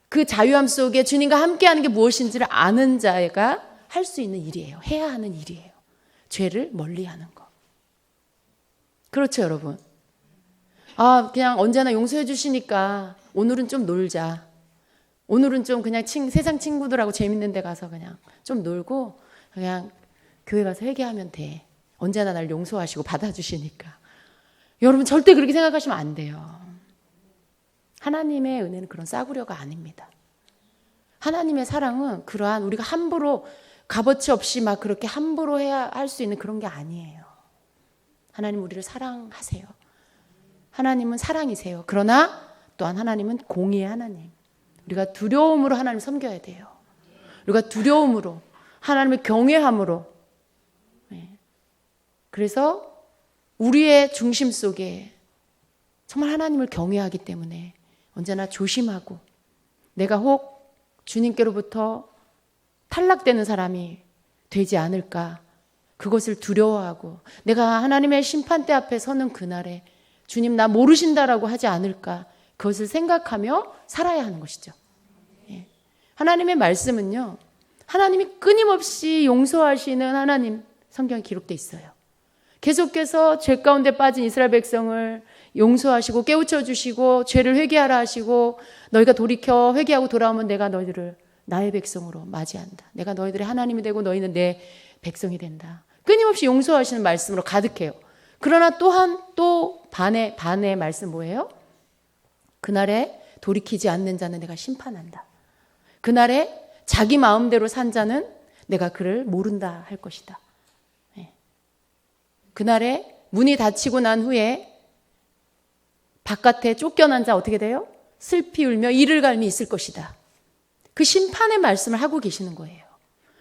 그 자유함 속에 주님과 함께하는 게 무엇인지를 아는 자가 할 수 있는 일이에요. 해야 하는 일이에요. 죄를 멀리하는 거. 그렇죠, 여러분? 그냥 언제나 용서해 주시니까 오늘은 좀 놀자. 오늘은 좀 그냥 세상 친구들하고 재밌는 데 가서 그냥 좀 놀고 그냥 교회 가서 회개하면 돼. 언제나 날 용서하시고 받아주시니까. 여러분 절대 그렇게 생각하시면 안 돼요. 하나님의 은혜는 그런 싸구려가 아닙니다. 하나님의 사랑은 그러한 우리가 함부로 값어치 없이 막 그렇게 함부로 해야 할 수 있는 그런 게 아니에요. 하나님 우리를 사랑하세요. 하나님은 사랑이세요. 그러나 또한 하나님은 공의의 하나님. 우리가 두려움으로 하나님을 섬겨야 돼요. 우리가 두려움으로 하나님을 경외함으로. 그래서 우리의 중심 속에 정말 하나님을 경외하기 때문에 언제나 조심하고 내가 혹 주님께로부터 탈락되는 사람이 되지 않을까 그것을 두려워하고 내가 하나님의 심판대 앞에 서는 그날에 주님 나 모르신다라고 하지 않을까 그것을 생각하며 살아야 하는 것이죠. 하나님의 말씀은요. 하나님이 끊임없이 용서하시는 하나님 성경에 기록되어 있어요. 계속해서 죄 가운데 빠진 이스라엘 백성을 용서하시고 깨우쳐 주시고 죄를 회개하라 하시고 너희가 돌이켜 회개하고 돌아오면 내가 너희들을 나의 백성으로 맞이한다. 내가 너희들의 하나님이 되고 너희는 내 백성이 된다. 끊임없이 용서하시는 말씀으로 가득해요. 그러나 또한 또 반의 말씀 뭐예요? 그날에 돌이키지 않는 자는 내가 심판한다. 그날에 자기 마음대로 산 자는 내가 그를 모른다 할 것이다. 그날에 문이 닫히고 난 후에 바깥에 쫓겨난 자 어떻게 돼요? 슬피 울며 이를 갈미 있을 것이다. 그 심판의 말씀을 하고 계시는 거예요.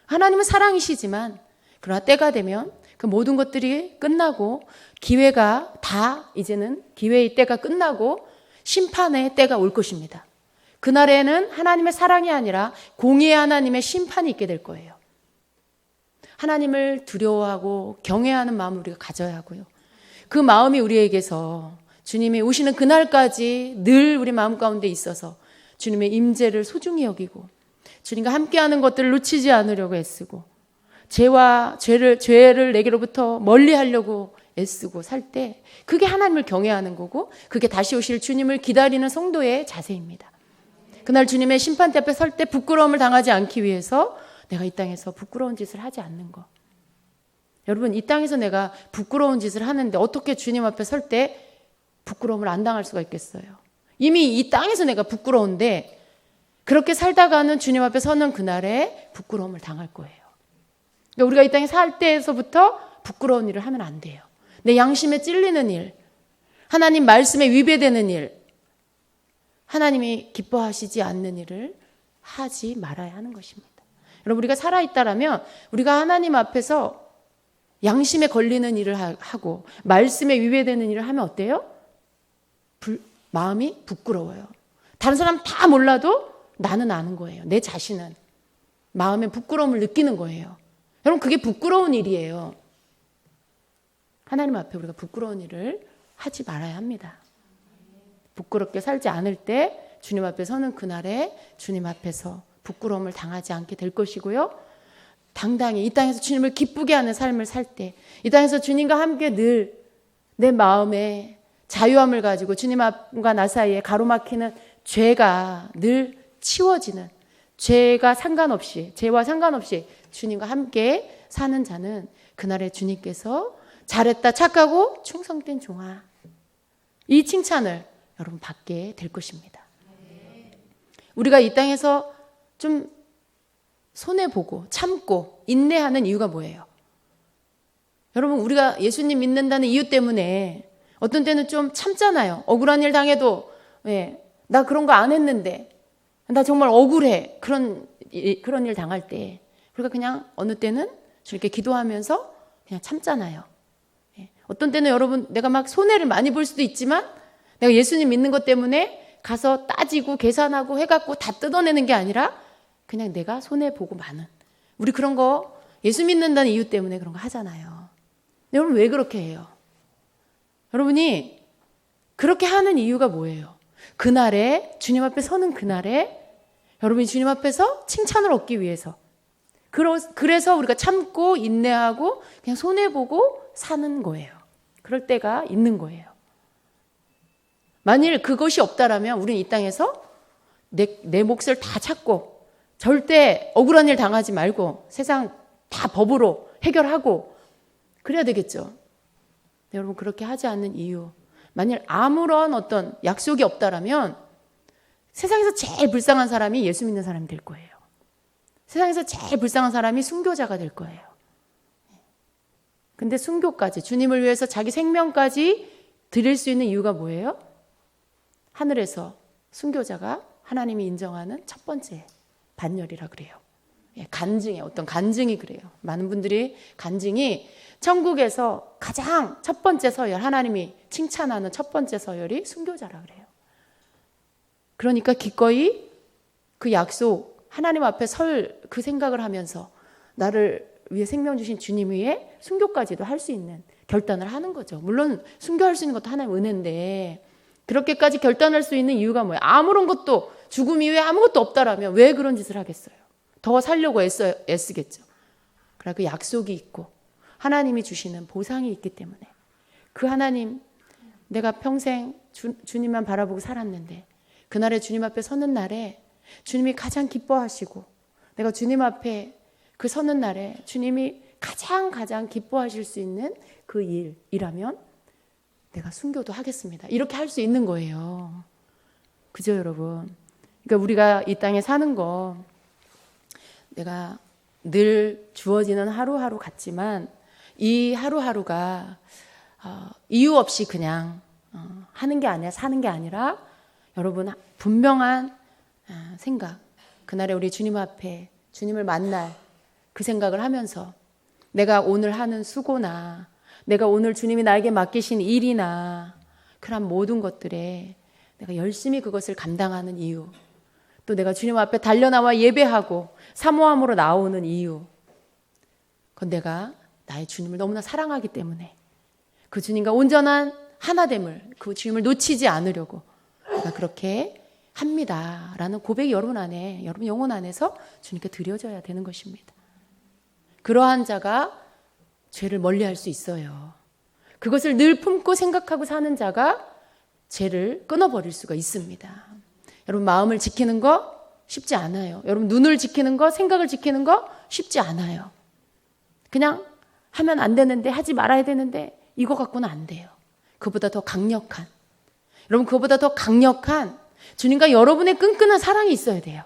하나님은 사랑이시지만 그러나 때가 되면 그 모든 것들이 끝나고 기회가 다 이제는 기회의 때가 끝나고 심판의 때가 올 것입니다. 그날에는 하나님의 사랑이 아니라 공의의 하나님의 심판이 있게 될 거예요. 하나님을 두려워하고 경외하는 마음을 우리가 가져야 하고요. 그 마음이 우리에게서 주님이 오시는 그날까지 늘 우리 마음 가운데 있어서 주님의 임재를 소중히 여기고 주님과 함께하는 것들을 놓치지 않으려고 애쓰고 죄를 내게로부터 멀리 하려고 애쓰고 살 때 그게 하나님을 경외하는 거고 그게 다시 오실 주님을 기다리는 성도의 자세입니다. 그날 주님의 심판대 앞에 설 때 부끄러움을 당하지 않기 위해서 내가 이 땅에서 부끄러운 짓을 하지 않는 것. 여러분 이 땅에서 내가 부끄러운 짓을 하는데 어떻게 주님 앞에 설 때 부끄러움을 안 당할 수가 있겠어요. 이미 이 땅에서 내가 부끄러운데 그렇게 살다가는 주님 앞에 서는 그날에 부끄러움을 당할 거예요. 그러니까 우리가 이 땅에 살 때에서부터 부끄러운 일을 하면 안 돼요. 내 양심에 찔리는 일, 하나님 말씀에 위배되는 일, 하나님이 기뻐하시지 않는 일을 하지 말아야 하는 것입니다. 여러분 우리가 살아있다라면 우리가 하나님 앞에서 양심에 걸리는 일을 하고 말씀에 위배되는 일을 하면 어때요? 마음이 부끄러워요. 다른 사람 다 몰라도 나는 아는 거예요. 내 자신은 마음에 부끄러움을 느끼는 거예요. 여러분 그게 부끄러운 일이에요. 하나님 앞에 우리가 부끄러운 일을 하지 말아야 합니다. 부끄럽게 살지 않을 때 주님 앞에 서는 그날에 주님 앞에서 부끄러움을 당하지 않게 될 것이고요. 당당히 이 땅에서 주님을 기쁘게 하는 삶을 살 때 이 땅에서 주님과 함께 늘 내 마음에 자유함을 가지고 주님과 나 사이에 가로막히는 죄가 늘 치워지는 죄와 상관없이 주님과 함께 사는 자는 그날에 주님께서 잘했다 착하고 충성된 종아 이 칭찬을 여러분 받게 될 것입니다. 우리가 이 땅에서 좀 손해보고 참고 인내하는 이유가 뭐예요? 여러분 우리가 예수님 믿는다는 이유 때문에 어떤 때는 좀 참잖아요. 억울한 일 당해도 나 그런 거 안 했는데 나 정말 억울해. 그런 일 당할 때 우리가 그냥 어느 때는 이렇게 기도하면서 그냥 참잖아요. 어떤 때는 여러분 내가 막 손해를 많이 볼 수도 있지만 내가 예수님 믿는 것 때문에 가서 따지고 계산하고 해갖고 다 뜯어내는 게 아니라 그냥 내가 손해보고 마는 우리 그런 거 예수 믿는다는 이유 때문에 그런 거 하잖아요. 여러분 왜 그렇게 해요? 여러분이 그렇게 하는 이유가 뭐예요? 그날에 주님 앞에 서는 그날에 여러분이 주님 앞에서 칭찬을 얻기 위해서 그래서 우리가 참고 인내하고 그냥 손해보고 사는 거예요. 그럴 때가 있는 거예요. 만일 그것이 없다라면 우리는 이 땅에서 내 몫을 다 찾고 절대 억울한 일 당하지 말고 세상 다 법으로 해결하고 그래야 되겠죠. 여러분 그렇게 하지 않는 이유 만일 아무런 어떤 약속이 없다라면 세상에서 제일 불쌍한 사람이 예수 믿는 사람이 될 거예요. 세상에서 제일 불쌍한 사람이 순교자가 될 거예요. 근데 순교까지 주님을 위해서 자기 생명까지 드릴 수 있는 이유가 뭐예요? 하늘에서 순교자가 하나님이 인정하는 첫 번째 반열이라 그래요. 간증이 어떤 간증이 그래요. 많은 분들이 간증이 천국에서 가장 첫 번째 서열 하나님이 칭찬하는 첫 번째 서열이 순교자라 그래요. 그러니까 기꺼이 그 약속 하나님 앞에 설 그 생각을 하면서 나를 위해 생명 주신 주님 위에 순교까지도 할 수 있는 결단을 하는 거죠. 물론 순교할 수 있는 것도 하나님의 은혜인데 그렇게까지 결단할 수 있는 이유가 뭐예요? 아무런 것도 죽음 이후에 아무것도 없다라면 왜 그런 짓을 하겠어요? 더 살려고 애쓰겠죠. 그러나 그 약속이 있고 하나님이 주시는 보상이 있기 때문에 그 하나님, 내가 평생 주님만 바라보고 살았는데 그날에 주님 앞에 서는 날에 주님이 가장 기뻐하시고 내가 주님 앞에 그 서는 날에 주님이 가장 기뻐하실 수 있는 그 일이라면 내가 순교도 하겠습니다. 이렇게 할 수 있는 거예요. 그죠, 여러분? 그러니까 우리가 이 땅에 사는 거 내가 늘 주어지는 하루하루 같지만 이 하루하루가 이유 없이 그냥 하는 게 아니라 사는 게 아니라 여러분 분명한 생각, 그날에 우리 주님 앞에 주님을 만날 그 생각을 하면서 내가 오늘 하는 수고나 내가 오늘 주님이 나에게 맡기신 일이나 그런 모든 것들에 내가 열심히 그것을 감당하는 이유, 또 내가 주님 앞에 달려나와 예배하고 사모함으로 나오는 이유, 그건 내가 나의 주님을 너무나 사랑하기 때문에 그 주님과 온전한 하나됨을, 그 주님을 놓치지 않으려고 내가 그렇게 합니다라는 고백이 여러분 안에, 여러분 영혼 안에서 주님께 드려져야 되는 것입니다. 그러한 자가 죄를 멀리할 수 있어요. 그것을 늘 품고 생각하고 사는 자가 죄를 끊어버릴 수가 있습니다. 여러분 마음을 지키는 거 쉽지 않아요. 여러분 눈을 지키는 거, 생각을 지키는 거 쉽지 않아요. 그냥 하면 안 되는데, 하지 말아야 되는데 이거 갖고는 안 돼요. 그보다 더 강력한, 여러분 그보다 더 강력한 주님과 여러분의 끈끈한 사랑이 있어야 돼요.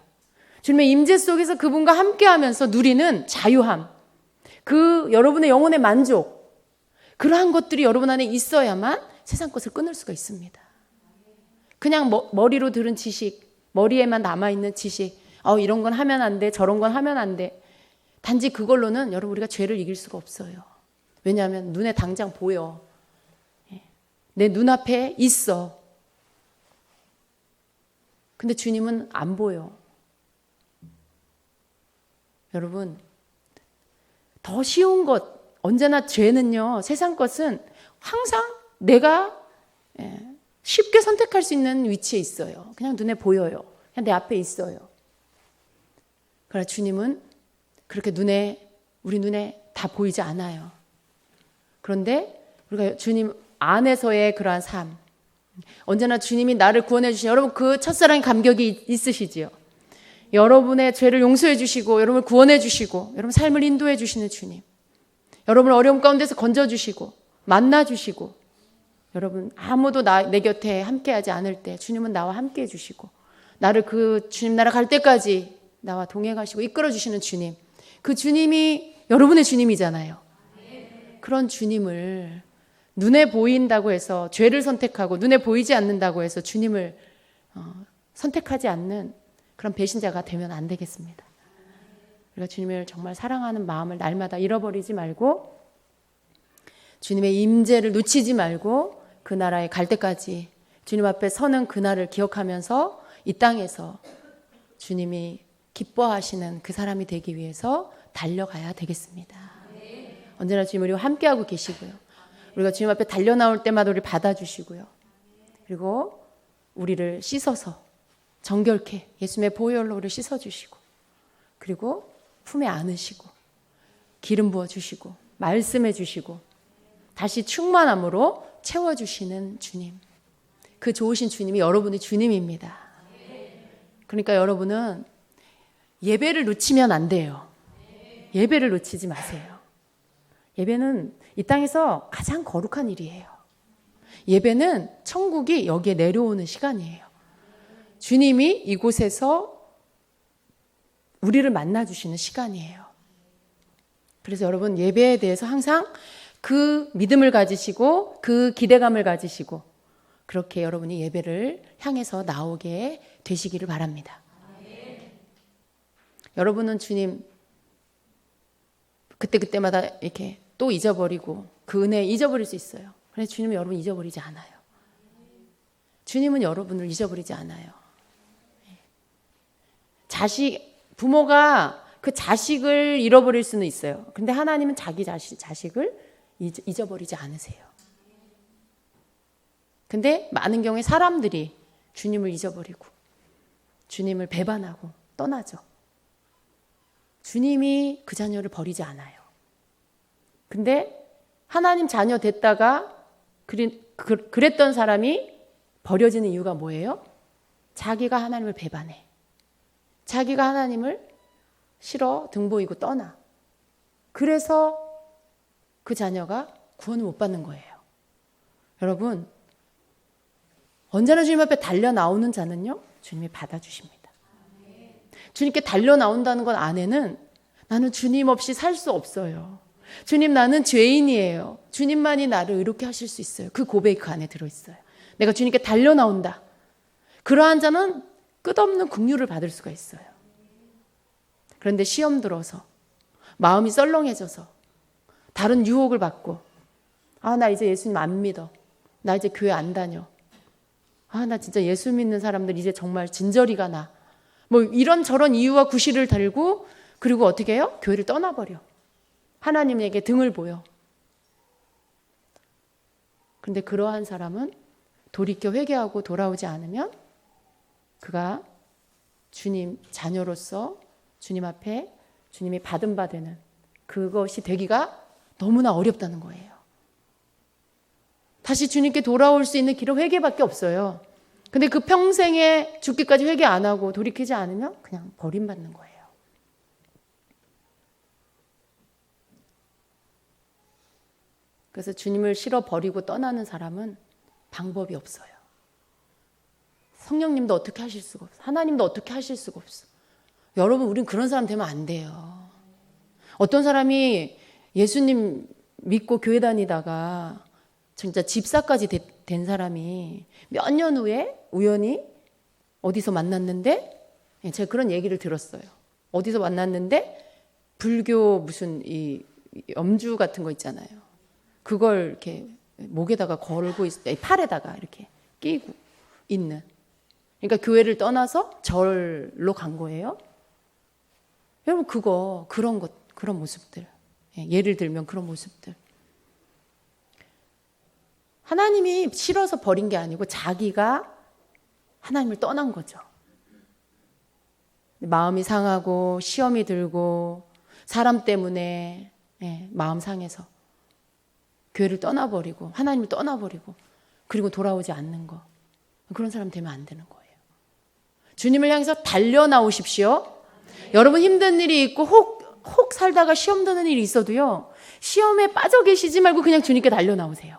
주님의 임재 속에서 그분과 함께하면서 누리는 자유함, 그 여러분의 영혼의 만족, 그러한 것들이 여러분 안에 있어야만 세상 것을 끊을 수가 있습니다. 그냥 머리로 들은 지식, 머리에만 남아있는 지식, 이런 건 하면 안 돼, 저런 건 하면 안 돼, 단지 그걸로는 여러분 우리가 죄를 이길 수가 없어요. 왜냐하면 눈에 당장 보여. 내 눈앞에 있어. 근데 주님은 안 보여. 여러분 더 쉬운 것, 언제나 죄는요, 세상 것은 항상 내가 쉽게 선택할 수 있는 위치에 있어요. 그냥 눈에 보여요. 그냥 내 앞에 있어요. 그러나 주님은 그렇게 우리 눈에 다 보이지 않아요. 그런데 우리가 주님 안에서의 그러한 삶, 언제나 주님이 나를 구원해 주신, 여러분 그 첫사랑의 감격이 있으시지요. 여러분의 죄를 용서해 주시고 여러분을 구원해 주시고 여러분 삶을 인도해 주시는 주님, 여러분을 어려움 가운데서 건져 주시고 만나 주시고, 여러분 아무도 내 곁에 함께하지 않을 때 주님은 나와 함께해 주시고 나를 그 주님 나라 갈 때까지 나와 동행하시고 이끌어 주시는 주님, 그 주님이 여러분의 주님이잖아요. 그런 주님을 눈에 보인다고 해서 죄를 선택하고 눈에 보이지 않는다고 해서 주님을 선택하지 않는 그런 배신자가 되면 안 되겠습니다. 우리가 주님을 정말 사랑하는 마음을 날마다 잃어버리지 말고 주님의 임재를 놓치지 말고 그 나라에 갈 때까지 주님 앞에 서는 그날을 기억하면서 이 땅에서 주님이 기뻐하시는 그 사람이 되기 위해서 달려가야 되겠습니다. 언제나 주님 우리와 함께하고 계시고요. 우리가 주님 앞에 달려나올 때마다 우리를 받아주시고요. 그리고 우리를 씻어서 정결케 예수님의 보혈로 우리를 씻어주시고, 그리고 품에 안으시고 기름 부어주시고 말씀해 주시고 다시 충만함으로 채워주시는 주님, 그 좋으신 주님이 여러분의 주님입니다. 그러니까 여러분은 예배를 놓치면 안 돼요. 예배를 놓치지 마세요. 예배는 이 땅에서 가장 거룩한 일이에요. 예배는 천국이 여기에 내려오는 시간이에요. 주님이 이곳에서 우리를 만나주시는 시간이에요. 그래서 여러분 예배에 대해서 항상 그 믿음을 가지시고 그 기대감을 가지시고 그렇게 여러분이 예배를 향해서 나오게 되시기를 바랍니다. 여러분은 주님 그때마다 이렇게 또 잊어버리고 그 은혜 잊어버릴 수 있어요. 그런데 주님은 여러분 잊어버리지 않아요. 주님은 여러분을 잊어버리지 않아요. 부모가 그 자식을 잃어버릴 수는 있어요. 근데 하나님은 자기 자식을 잊어버리지 않으세요. 근데 많은 경우에 사람들이 주님을 잊어버리고 주님을 배반하고 떠나죠. 주님이 그 자녀를 버리지 않아요. 근데 하나님 자녀 됐다가 그랬던 사람이 버려지는 이유가 뭐예요? 자기가 하나님을 배반해. 자기가 하나님을 싫어 등 보이고 떠나. 그래서 그 자녀가 구원을 못 받는 거예요. 여러분, 언제나 주님 앞에 달려 나오는 자는요, 주님이 받아주십니다. 주님께 달려 나온다는 것 안에는 나는 주님 없이 살 수 없어요. 주님, 나는 죄인이에요. 주님만이 나를 의롭게 하실 수 있어요. 그 고백이 그 안에 들어있어요. 내가 주님께 달려 나온다. 그러한 자는 끝없는 긍휼을 받을 수가 있어요. 그런데 시험 들어서 마음이 썰렁해져서 다른 유혹을 받고, 나 이제 예수님 안 믿어. 나 이제 교회 안 다녀. 나 진짜 예수 믿는 사람들 이제 정말 진저리가 나. 뭐 이런저런 이유와 구실을 달고, 그리고 어떻게 해요? 교회를 떠나버려. 하나님에게 등을 보여. 그런데 그러한 사람은 돌이켜 회개하고 돌아오지 않으면 그가 주님 자녀로서 주님 앞에 주님이 받은 바 되는 그것이 되기가 너무나 어렵다는 거예요. 다시 주님께 돌아올 수 있는 길은 회개밖에 없어요. 근데 그 평생에 죽기까지 회개 안 하고 돌이키지 않으면 그냥 버림받는 거예요. 그래서 주님을 싫어 버리고 떠나는 사람은 방법이 없어요. 성령님도 어떻게 하실 수가 없어. 하나님도 어떻게 하실 수가 없어. 여러분, 우린 그런 사람 되면 안 돼요. 어떤 사람이 예수님 믿고 교회 다니다가 진짜 집사까지 된 사람이 몇 년 후에 우연히 어디서 만났는데, 제가 그런 얘기를 들었어요. 어디서 만났는데 불교 무슨 이 염주 같은 거 있잖아요. 그걸 이렇게 목에다가 걸고 팔에다가 이렇게 끼고 있는. 그러니까 교회를 떠나서 절로 간 거예요. 여러분, 그런 모습들. 예를 들면 그런 모습들. 하나님이 싫어서 버린 게 아니고 자기가 하나님을 떠난 거죠. 마음이 상하고 시험이 들고 사람 때문에 마음 상해서 교회를 떠나버리고 하나님을 떠나버리고 그리고 돌아오지 않는 거. 그런 사람 되면 안 되는 거예요. 주님을 향해서 달려나오십시오. 여러분, 힘든 일이 있고 혹 살다가 시험 드는 일이 있어도요, 시험에 빠져 계시지 말고 그냥 주님께 달려나오세요.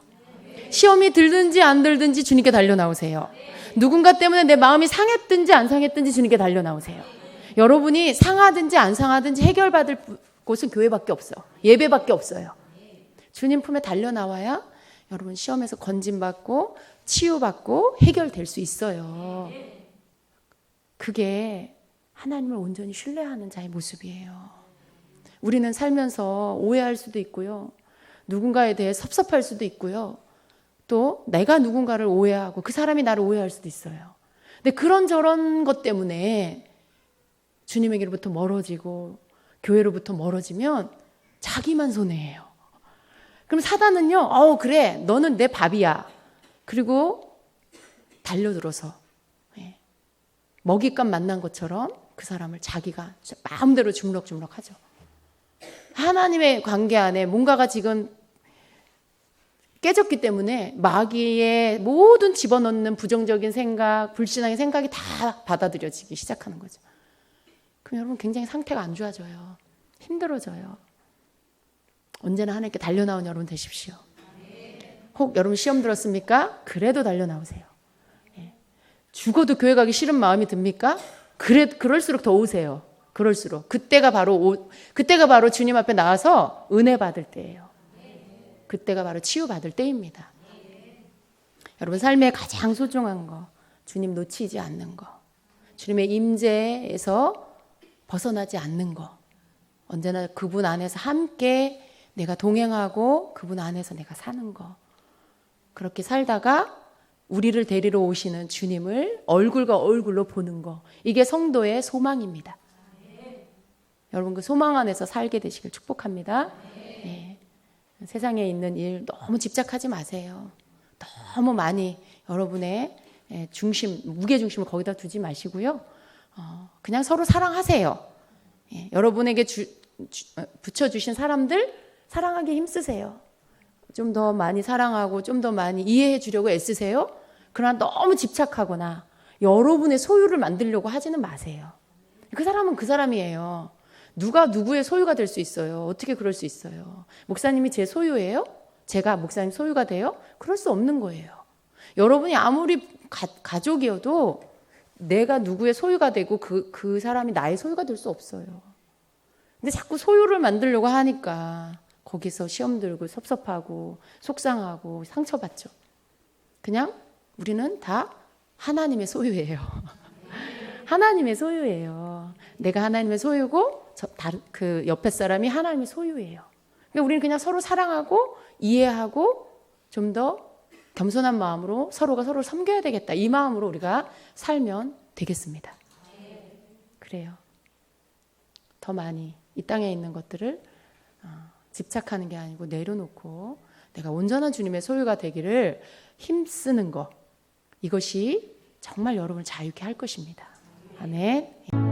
시험이 들든지 안 들든지 주님께 달려나오세요. 누군가 때문에 내 마음이 상했든지 안 상했든지 주님께 달려나오세요. 여러분이 상하든지 안 상하든지 해결받을 곳은 교회밖에 없어. 예배밖에 없어요. 주님 품에 달려나와야 여러분 시험에서 건짐받고 치유받고 해결될 수 있어요. 그게 하나님을 온전히 신뢰하는 자의 모습이에요. 우리는 살면서 오해할 수도 있고요. 누군가에 대해 섭섭할 수도 있고요. 또 내가 누군가를 오해하고 그 사람이 나를 오해할 수도 있어요. 근데 그런저런 것 때문에 주님에게로부터 멀어지고 교회로부터 멀어지면 자기만 손해예요. 그럼 사단은요, 그래, 너는 내 밥이야. 그리고 달려들어서 먹잇감 만난 것처럼 그 사람을 자기가 마음대로 주물럭주물럭 하죠. 하나님의 관계 안에 뭔가가 지금 깨졌기 때문에 마귀의 모든 집어넣는 부정적인 생각, 불신앙의 생각이 다 받아들여지기 시작하는 거죠. 그럼 여러분 굉장히 상태가 안 좋아져요. 힘들어져요. 언제나 하나님께 달려나온 여러분 되십시오. 혹 여러분 시험 들었습니까? 그래도 달려나오세요. 죽어도 교회 가기 싫은 마음이 듭니까? 그럴수록 더 오세요. 그럴수록. 그때가 바로 주님 앞에 나와서 은혜 받을 때예요. 그때가 바로 치유받을 때입니다. 여러분 삶의 가장 소중한 거, 주님 놓치지 않는 거, 주님의 임재에서 벗어나지 않는 거, 언제나 그분 안에서 함께 내가 동행하고 그분 안에서 내가 사는 거, 그렇게 살다가 우리를 데리러 오시는 주님을 얼굴과 얼굴로 보는 거, 이게 성도의 소망입니다. 여러분 그 소망 안에서 살게 되시길 축복합니다. 세상에 있는 일 너무 집착하지 마세요. 너무 많이 여러분의 무게중심을 거기다 두지 마시고요. 그냥 서로 사랑하세요. 여러분에게 붙여주신 사람들 사랑하기 힘쓰세요. 좀 더 많이 사랑하고 좀 더 많이 이해해 주려고 애쓰세요. 그러나 너무 집착하거나 여러분의 소유를 만들려고 하지는 마세요. 그 사람은 그 사람이에요. 누가 누구의 소유가 될 수 있어요? 어떻게 그럴 수 있어요? 목사님이 제 소유예요? 제가 목사님 소유가 돼요? 그럴 수 없는 거예요. 여러분이 아무리 가족이어도 내가 누구의 소유가 되고 그 사람이 나의 소유가 될 수 없어요. 근데 자꾸 소유를 만들려고 하니까 거기서 시험 들고 섭섭하고 속상하고 상처받죠. 그냥 우리는 다 하나님의 소유예요. 하나님의 소유예요. 내가 하나님의 소유고 그 옆에 사람이 하나님의 소유예요. 그러니까 우리는 그냥 서로 사랑하고 이해하고 좀 더 겸손한 마음으로 서로가 서로를 섬겨야 되겠다. 이 마음으로 우리가 살면 되겠습니다. 그래요. 더 많이 이 땅에 있는 것들을 집착하는 게 아니고 내려놓고 내가 온전한 주님의 소유가 되기를 힘쓰는 것, 이것이 정말 여러분을 자유케 할 것입니다. 아멘.